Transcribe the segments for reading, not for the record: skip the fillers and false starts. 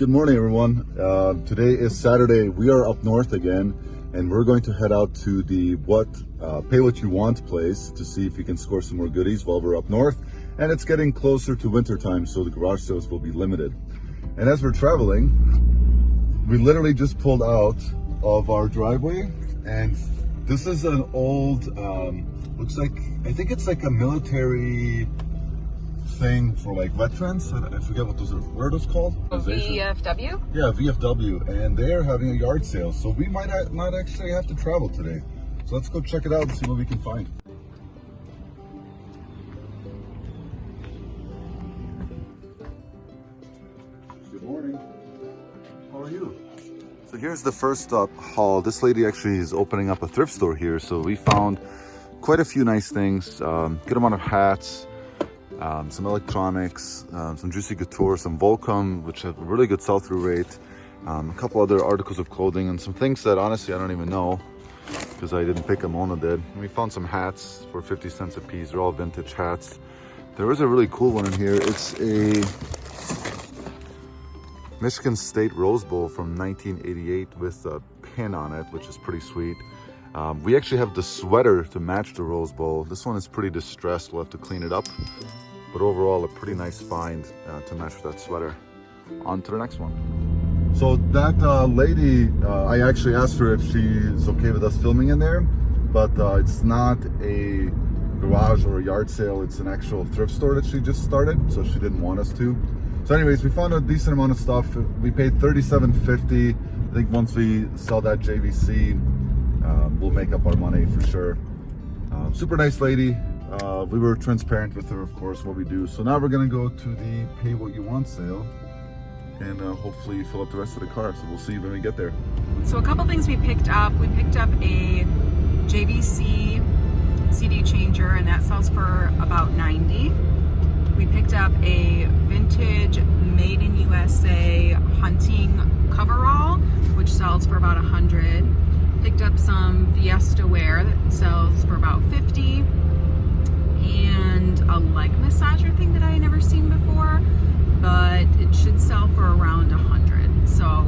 Good morning, everyone. Today is Saturday. We are up north again, and we're going to head out to the Pay What You Want place to see if we can score some more goodies while we're up north. And it's getting closer to winter time, so the garage sales will be limited. And as we're traveling, we literally just pulled out of our driveway, and this is an old, looks like, I think it's like a military thing for like veterans. I forget what those are. What are those called? VFW? Yeah, VFW, and they're having a yard sale, so we might not actually have to travel today. So let's go check it out and see what we can find. Good morning. How are you? So here's the first haul. This lady actually is opening up a thrift store here, so we found quite a few nice things. Good amount of hats, some electronics, some Juicy Couture, some Volcom, which have a really good sell-through rate, a couple other articles of clothing, and some things that honestly I don't even know because I didn't pick them. Mona did. And we found some hats for 50 cents a piece. They're all vintage hats. There is a really cool one in here. It's a Michigan State Rose Bowl from 1988 with a pin on it, which is pretty sweet. We actually have the sweater to match the Rose Bowl. This one is pretty distressed. We'll have to clean it up. But overall, a pretty nice find to match with that sweater. On to the next one. So that lady, I actually asked her if she's okay with us filming in there, but it's not a garage or a yard sale. It's an actual thrift store that she just started, so she didn't want us to. So anyways, we found a decent amount of stuff. We paid $37.50. I think once we sell that JVC, we'll make up our money for sure. Super nice lady. We were transparent with her, of course, what we do. So now we're gonna go to the Pay What You Want sale and hopefully fill up the rest of the car. So we'll see when we get there. So a couple things we picked up. We picked up a JVC CD changer, and that sells for about $90. We picked up a vintage made in USA hunting coverall, which sells for about $100. Picked up some Fiesta wear that sells for about $50, and a leg massager thing that I had never seen before, but it should sell for around $100. So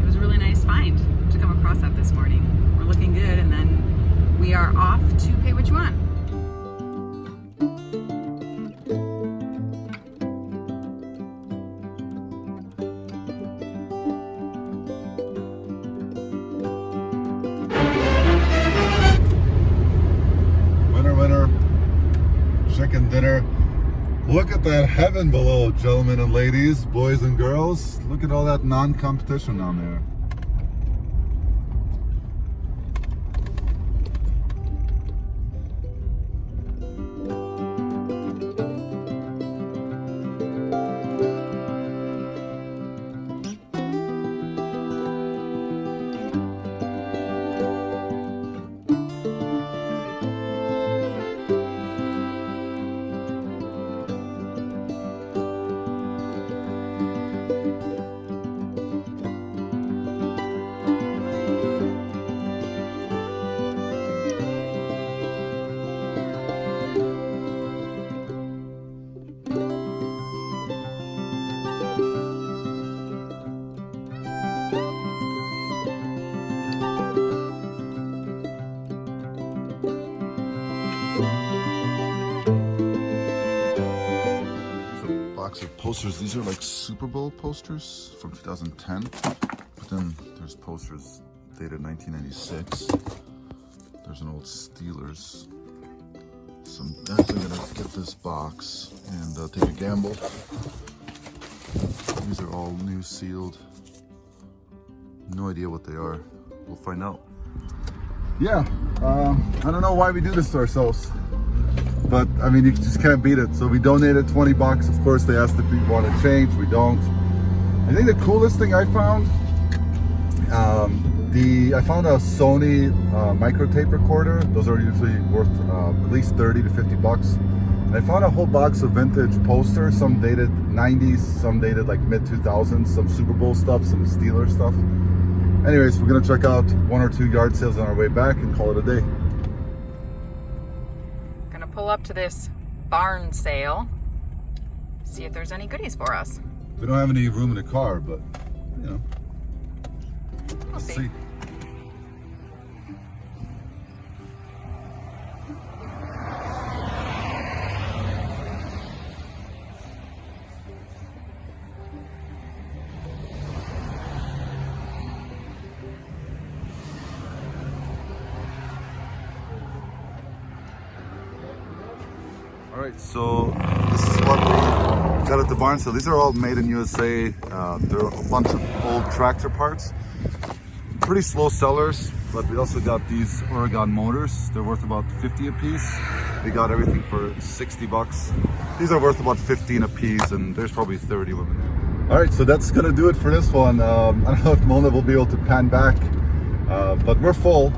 it was a really nice find to come across that this morning. We're looking good, and then we are off to Pay What You Want. Chicken dinner. Look at that heaven below, gentlemen and ladies, boys and girls. Look at all that non-competition down there. Of posters. These are like Super Bowl posters from 2010, but then there's posters dated 1996. There's an old Steelers. So I'm definitely gonna get this box and take a gamble. These are all new sealed. No idea what they are. We'll find out. Yeah, I don't know why we do this to ourselves, but I mean, you just can't beat it. So we donated 20 bucks. Of course, they asked if we want to change. We don't. I think the coolest thing I found, I found a Sony micro tape recorder. Those are usually worth at least 30 to 50 bucks. And I found a whole box of vintage posters, some dated 90s, some dated like mid 2000s, some Super Bowl stuff, some Steelers stuff. Anyways, we're gonna check out one or two yard sales on our way back and call it a day. Gonna pull up to this barn sale, see if there's any goodies for us. We don't have any room in the car, but you know, We'll let's see. see. All right, so this is what we got at the barn. So these are all made in USA. They're a bunch of old tractor parts. Pretty slow sellers, but we also got these Oregon motors. They're worth about 50 a piece. We got everything for 60 bucks. These are worth about 15 a piece, and there's probably 30 of them. All right, so that's gonna do it for this one. I don't know if Mona will be able to pan back, but we're full.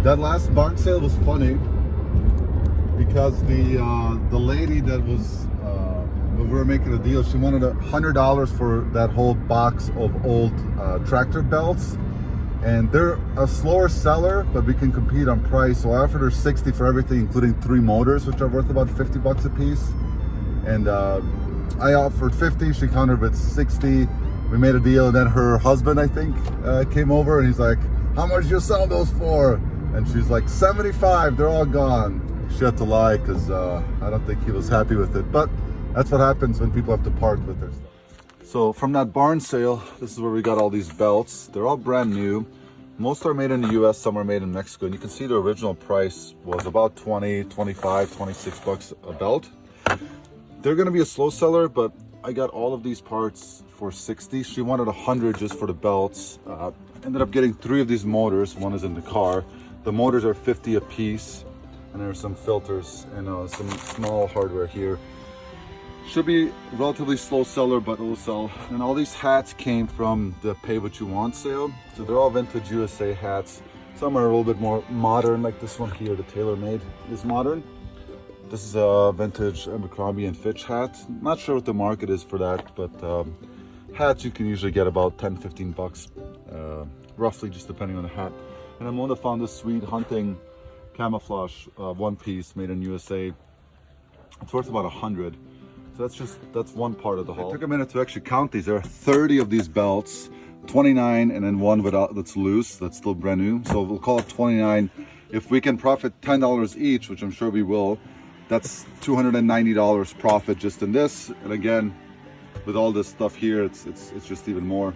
That last barn sale was funny because the lady that was when we were making a deal, she wanted $100 for that whole box of old tractor belts, and they're a slower seller, but we can compete on price. So I offered her 60 for everything, including 3 motors, which are worth about 50 bucks a piece. And I offered 50, she countered with 60. We made a deal, and then her husband, I think, came over, and he's like, "How much did you sell those for?" And she's like, "75, they're all gone." She had to lie because I don't think he was happy with it, but that's what happens when people have to part with their stuff. So from that barn sale, this is where we got all these belts. They're all brand new. Most are made in the US, some are made in Mexico. And you can see the original price was about 20, 25, 26 bucks a belt. They're gonna be a slow seller, but I got all of these parts for 60. She wanted 100 just for the belts. Ended up getting 3 of these motors. One is in the car. The motors are 50 a piece. And there's some filters and some small hardware here. Should be a relatively slow seller, but it will sell. And all these hats came from the Pay What You Want sale. So they're all vintage USA hats. Some are a little bit more modern, like this one here, the TaylorMade is modern. This is a vintage Abercrombie and Fitch hat. Not sure what the market is for that, but hats you can usually get about 10, 15 bucks, roughly, just depending on the hat. And then Mona found this sweet hunting camouflage one piece made in USA. It's worth about 100. So that's one part of the haul. It took a minute to actually count these. There are 30 of these belts, 29, and then one without that's loose, that's still brand new. So we'll call it 29. If we can profit $10 each, which I'm sure we will, that's $290 profit just in this. And again, with all this stuff here, it's just even more.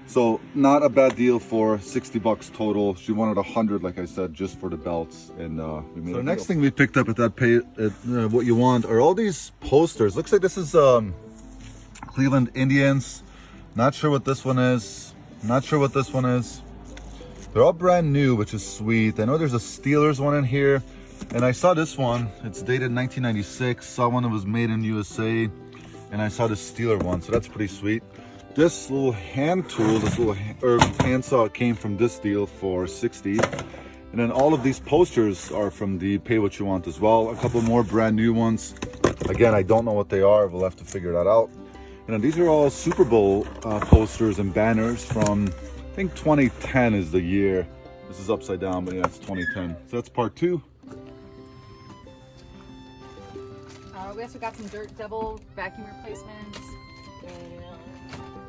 So not a bad deal for 60 bucks total. She wanted 100, like I said, just for the belts, and we made. So the next thing we picked up at that Pay What You Want are all these posters. Looks like this is Cleveland Indians. Not sure what this one is. Not sure what this one is. They're all brand new, which is sweet. I know there's a Steelers one in here, and I saw this one. It's dated 1996. Saw one that was made in USA, and I saw the Steeler one, so that's pretty sweet. This little hand tool, this little hand saw, came from this deal for 60. And then all of these posters are from the Pay What You Want as well. A couple more brand new ones. Again, I don't know what they are. We'll have to figure that out. And then these are all Super Bowl posters and banners from, I think 2010 is the year. This is upside down, but yeah, it's 2010. So that's part 2. We also got some Dirt Devil vacuum replacements.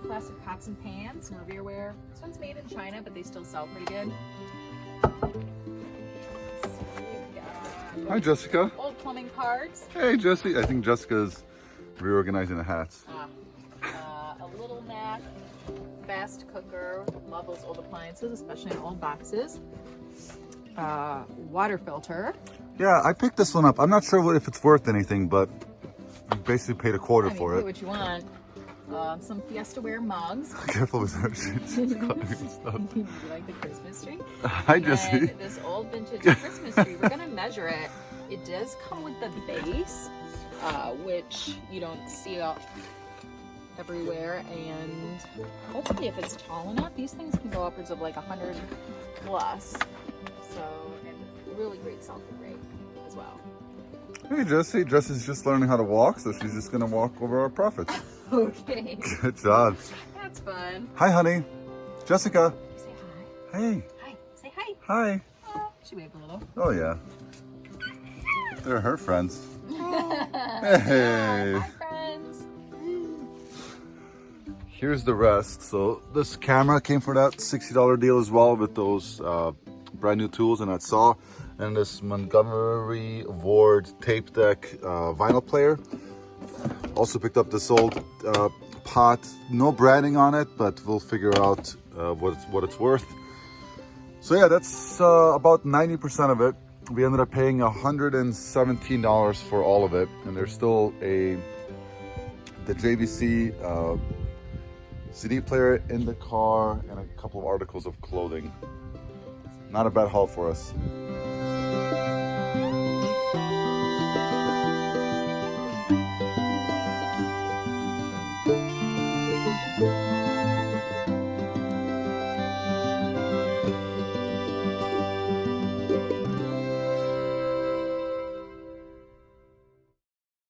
Plastic pots and pans, more beerware. This one's made in China, but they still sell pretty good. Hi, Jessica. Old plumbing cards. Hey, Jesse. I think Jessica's reorganizing the hats. A Little Mac fast cooker. Love those old appliances, especially in old boxes. Water filter. Yeah, I picked this one up. I'm not sure if it's worth anything, but you basically paid a quarter for it. Pay what you want. Some Fiesta ware mugs. Careful with her. She's cluttering stuff. You like the Christmas tree? Hi, Jesse. And this old vintage Christmas tree. We're gonna measure it. It does come with the base, which you don't see everywhere. And hopefully, if it's tall enough, these things can go upwards of like 100 plus. So, and really great sell-through rate as well. Hey, Jesse. Jesse's just learning how to walk, so she's just gonna walk over our profits. Okay. Good job. That's fun. Hi, honey. Jessica. Say hi. Hey. Hi. Say hi. Hi. She waved a little. Oh, yeah. They're her friends. Hey. Hi, friends. here's the rest. So this camera came for that $60 deal as well, with those brand new tools and that saw, and this Montgomery Ward tape deck vinyl player. Also picked up this old pot, no branding on it, but we'll figure out what it's worth. So yeah, that's about 90% of it. We ended up paying $117 for all of it, and there's still the JVC CD player in the car and a couple of articles of clothing. Not a bad haul for us.